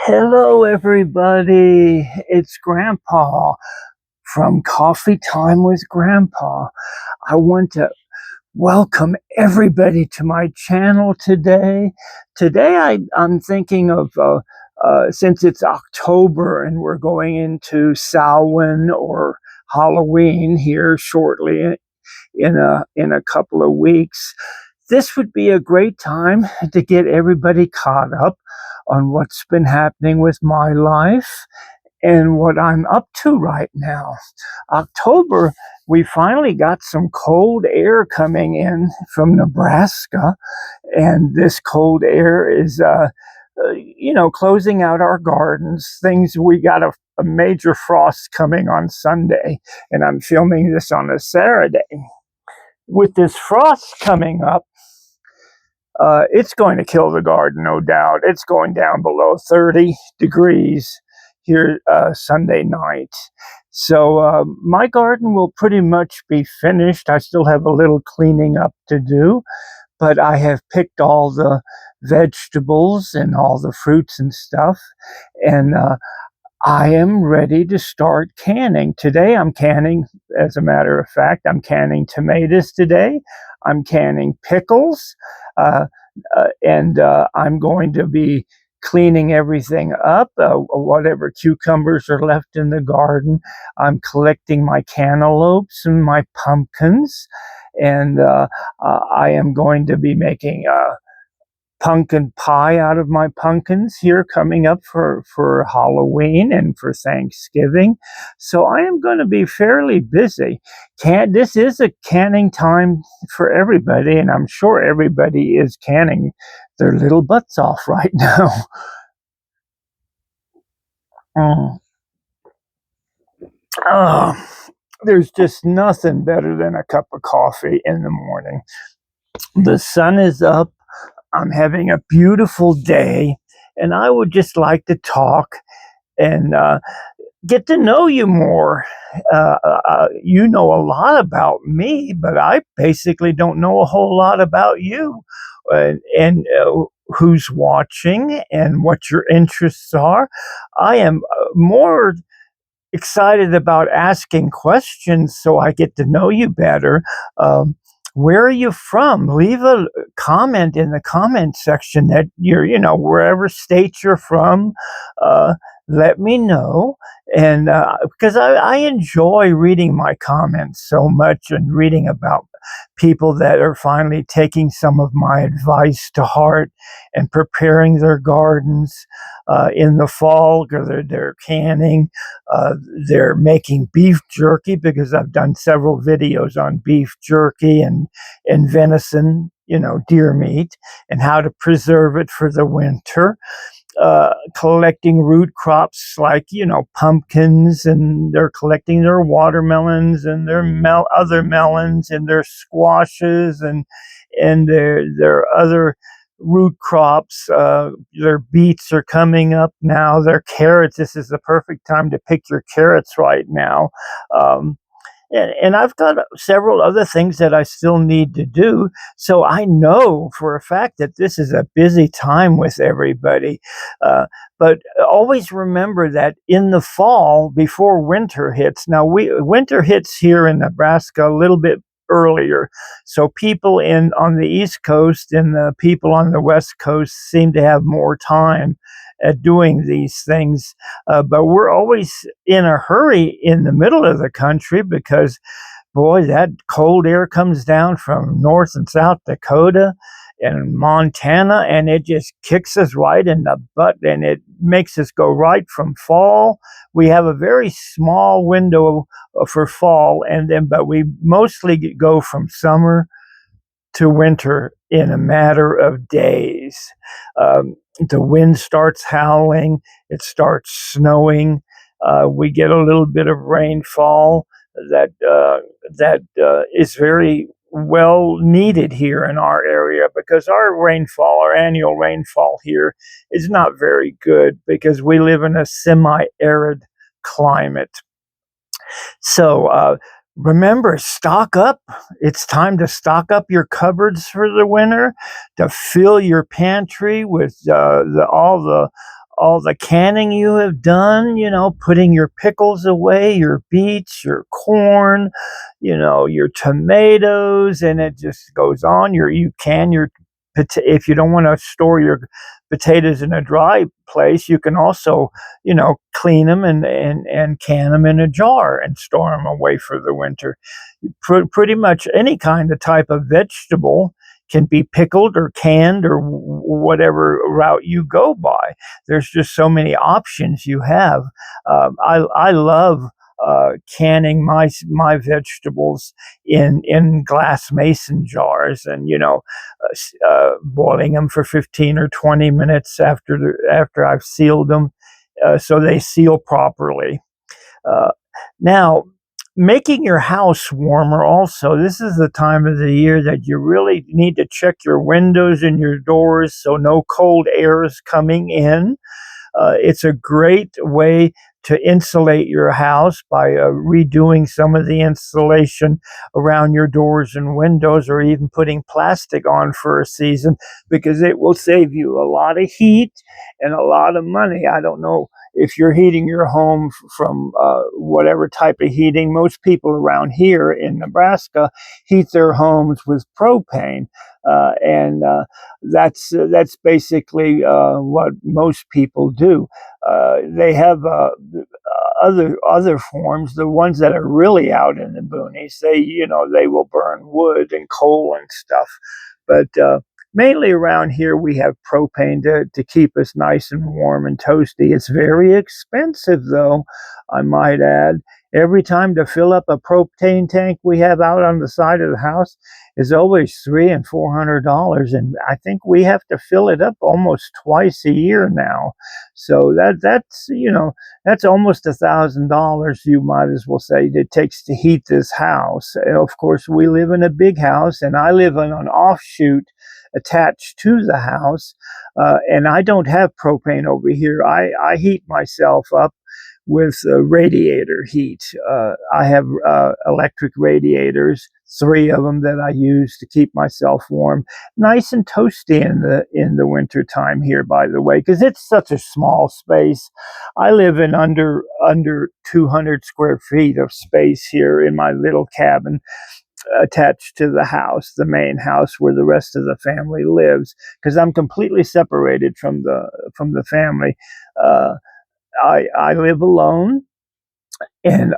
Hello, everybody. It's Grandpa from Coffee Time with Grandpa. I want to welcome everybody to my channel today. I'm thinking of, since it's October and we're going into Samhain or Halloween here shortly in a couple of weeks, this would be a great time to get everybody caught up on what's been happening with my life and what I'm up to right now. October, we finally got some cold air coming in from Nebraska, and this cold air is, closing out our gardens. We got a major frost coming on Sunday, and I'm filming this on a Saturday. With this frost coming up, it's going to kill the garden, no doubt. It's going down below 30 degrees here Sunday night. So my garden will pretty much be finished. I still have a little cleaning up to do, but I have picked all the vegetables and all the fruits and stuff, and I am ready to start canning. Today I'm canning, as a matter of fact, I'm canning tomatoes today. I'm canning pickles. And I'm going to be cleaning everything up, whatever cucumbers are left in the garden. I'm collecting my cantaloupes and my pumpkins. And I am going to be making pumpkin pie out of my pumpkins here coming up for Halloween and for Thanksgiving. So I am going to be fairly busy. This is a canning time for everybody, and I'm sure everybody is canning their little butts off right now. Mm. Oh, there's just nothing better than a cup of coffee in the morning. The sun is up. I'm having a beautiful day, and I would just like to talk and get to know you more. You know a lot about me, but I basically don't know a whole lot about you and who's watching and what your interests are. I am more excited about asking questions so I get to know you better. Where are you from? Leave a comment in the comment section that wherever state you're from. Let me know. And because I enjoy reading my comments so much and reading about people that are finally taking some of my advice to heart and preparing their gardens in the fall, because they're canning. They're making beef jerky, because I've done several videos on beef jerky and venison, deer meat, and how to preserve it for the winter. Collecting root crops like pumpkins, and they're collecting their watermelons and their other melons and their squashes and their other root crops. Their beets are coming up now. Their carrots. This is the perfect time to pick your carrots right now. And I've got several other things that I still need to do. So I know for a fact that this is a busy time with everybody. But always remember that in the fall, before winter hits, now winter hits here in Nebraska a little bit earlier. So people on the East Coast and the people on the West Coast seem to have more time at doing these things. But we're always in a hurry in the middle of the country, because, boy, that cold air comes down from North and South Dakota and Montana, and it just kicks us right in the butt, and it makes us go right from fall. We have a very small window for fall, but we mostly go from summer to winter in a matter of days. The wind starts howling, it starts snowing, we get a little bit of rainfall that is very well needed here in our area, because our annual rainfall here is not very good, because we live in a semi-arid climate. So remember, stock up. It's time to stock up your cupboards for the winter, to fill your pantry with all the canning you have done, putting your pickles away, your beets, your corn, your tomatoes, and it just goes on. You can your if you don't want to store your potatoes in a dry place, you can also, clean them and can them in a jar and store them away for the winter. Pretty much any kind of type of vegetable can be pickled or canned or whatever route you go by. There's just so many options you have. I love canning my vegetables in glass mason jars, and boiling them for 15 or 20 minutes after I've sealed them, so they seal properly. Uh, Now, making your house warmer also, this is the time of the year that you really need to check your windows and your doors so no cold air is coming in. It's a great way to insulate your house by redoing some of the insulation around your doors and windows, or even putting plastic on for a season, because it will save you a lot of heat and a lot of money. I don't know if you're heating your home from whatever type of heating. Most people around here in Nebraska heat their homes with propane. And that's basically what most people do. They have other forms. The ones that are really out in the boonies, they will burn wood and coal and stuff. But mainly around here, we have propane to keep us nice and warm and toasty. It's very expensive, though, I might add. Every time to fill up a propane tank we have out on the side of the house is always $300 and $400, and I think we have to fill it up almost twice a year now. So that's almost $1,000. You might as well say it takes to heat this house. And of course, we live in a big house, and I live in an offshoot attached to the house, and I don't have propane over here. I heat myself up with radiator heat. I have electric radiators, 3 of them, that I use to keep myself warm, nice and toasty in the winter time here. By the way, because it's such a small space, I live in under 200 square feet of space here in my little cabin attached to the house, the main house where the rest of the family lives, because I'm completely separated from the family. Uh, I live alone, and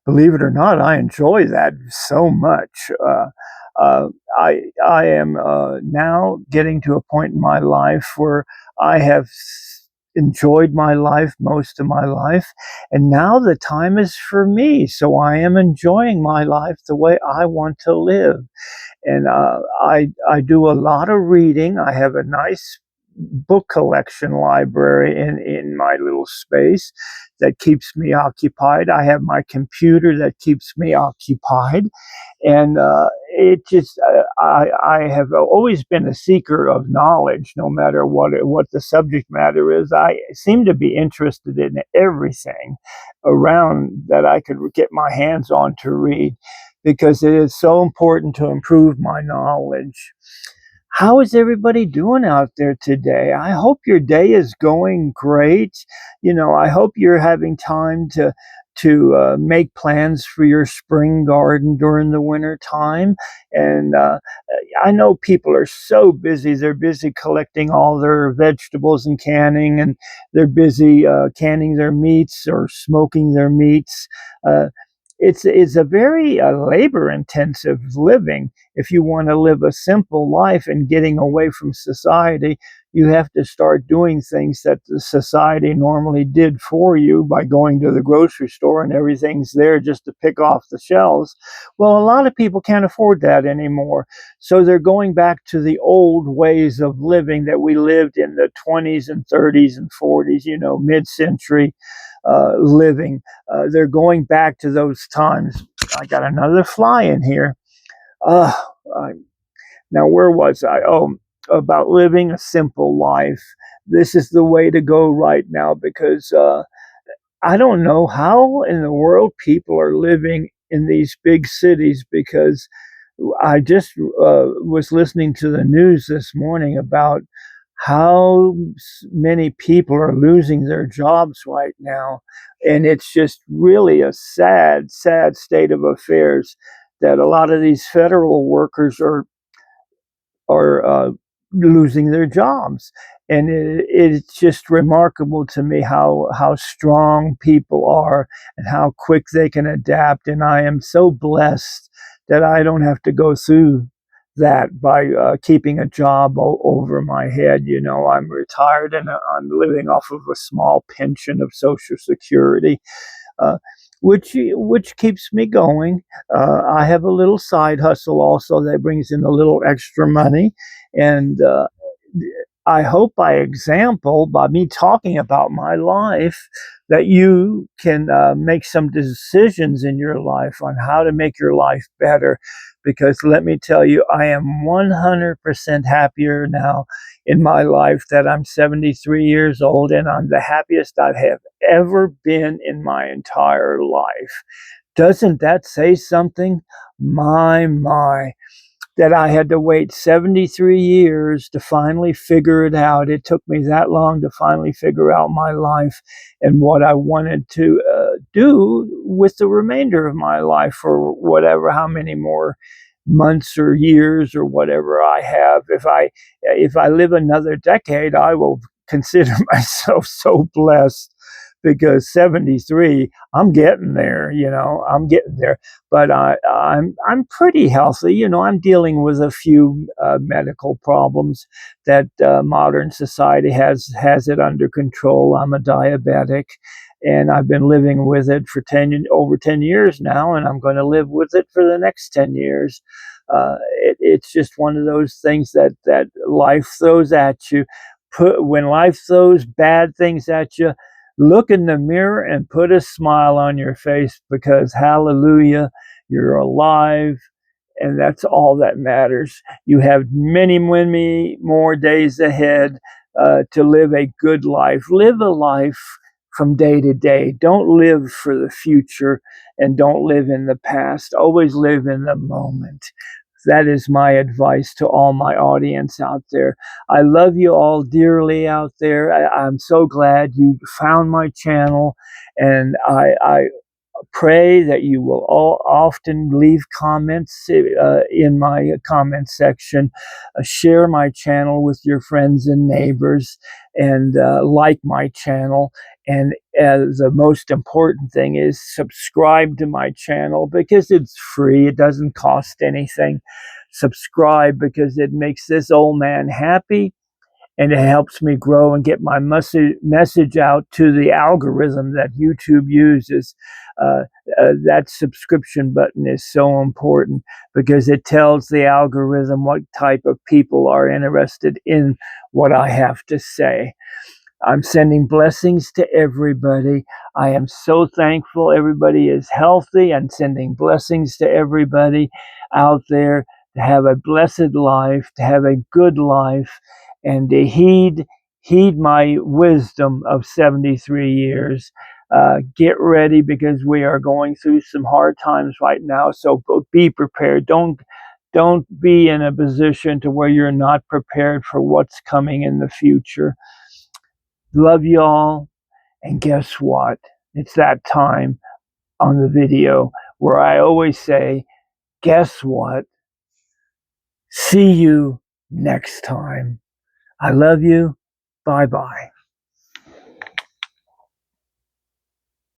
believe it or not, I enjoy that so much. Uh, I am now getting to a point in my life where I have enjoyed my life most of my life, and now the time is for me. So I am enjoying my life the way I want to live, and I do a lot of reading. I have a nice book collection library in my little space that keeps me occupied. I have my computer that keeps me occupied, and it just I have always been a seeker of knowledge, no matter what the subject matter is. I seem to be interested in everything around that I could get my hands on to read, because it is so important to improve my knowledge. How is everybody doing out there today? I hope your day is going great. I hope you're having time to make plans for your spring garden during the winter time. And I know people are so busy. They're busy collecting all their vegetables and canning, and they're busy canning their meats or smoking their meats. It's a very labor intensive living. If you want to live a simple life and getting away from society, you have to start doing things that the society normally did for you by going to the grocery store and everything's there just to pick off the shelves. Well, a lot of people can't afford that anymore. So they're going back to the old ways of living that we lived in the 20s and 30s and 40s, mid-century living. They're going back to those times. I got another fly in here. Uh, I, Now, where was I? Oh, about living a simple life. This is the way to go right now, because I don't know how in the world people are living in these big cities, because I just was listening to the news this morning about how many people are losing their jobs right now. And it's just really a sad, sad state of affairs that a lot of these federal workers are losing their jobs. And it's just remarkable to me how strong people are and how quick they can adapt. And I am so blessed that I don't have to go through that by keeping a job over my head. You know, I'm retired and I'm living off of a small pension of Social Security, uh, which keeps me going. I have a little side hustle also that brings in a little extra money, and I hope by example, by me talking about my life, that you can make some decisions in your life on how to make your life better. Because let me tell you, I am 100% happier now in my life that I'm 73 years old, and I'm the happiest I have ever been in my entire life. Doesn't that say something? My, that I had to wait 73 years to finally figure it out. It took me that long to finally figure out my life and what I wanted to do with the remainder of my life, for whatever, how many more months or years or whatever I have. If I live another decade, I will consider myself so blessed, because 73, I'm getting there, I'm getting there. But I'm pretty healthy. I'm dealing with a few medical problems that modern society has it under control. I'm a diabetic, and I've been living with it for over 10 years now, and I'm going to live with it for the next 10 years. It's just one of those things that life throws at you. When life throws bad things at you, look in the mirror and put a smile on your face, because hallelujah, you're alive, and that's all that matters. You have many, many more days ahead to live a good life. Live a life from day to day. Don't live for the future, and don't live in the past. Always live in the moment. That is my advice to all my audience out there. I love you all dearly out there. I'm so glad you found my channel, and I pray that you will all often leave comments in my comment section, share my channel with your friends and neighbors, and like my channel. And the most important thing is subscribe to my channel, because it's free. It doesn't cost anything. Subscribe, because it makes this old man happy, and it helps me grow and get my message out to the algorithm that YouTube uses. Uh, that subscription button is so important, because it tells the algorithm what type of people are interested in what I have to say. I'm sending blessings to everybody. I am so thankful everybody is healthy, and sending blessings to everybody out there to have a blessed life, to have a good life, and to heed my wisdom of 73 years. Get ready, because we are going through some hard times right now. So be prepared. Don't be in a position to where you're not prepared for what's coming in the future. Love y'all. And guess what? It's that time on the video where I always say, guess what? See you next time. I love you. Bye bye.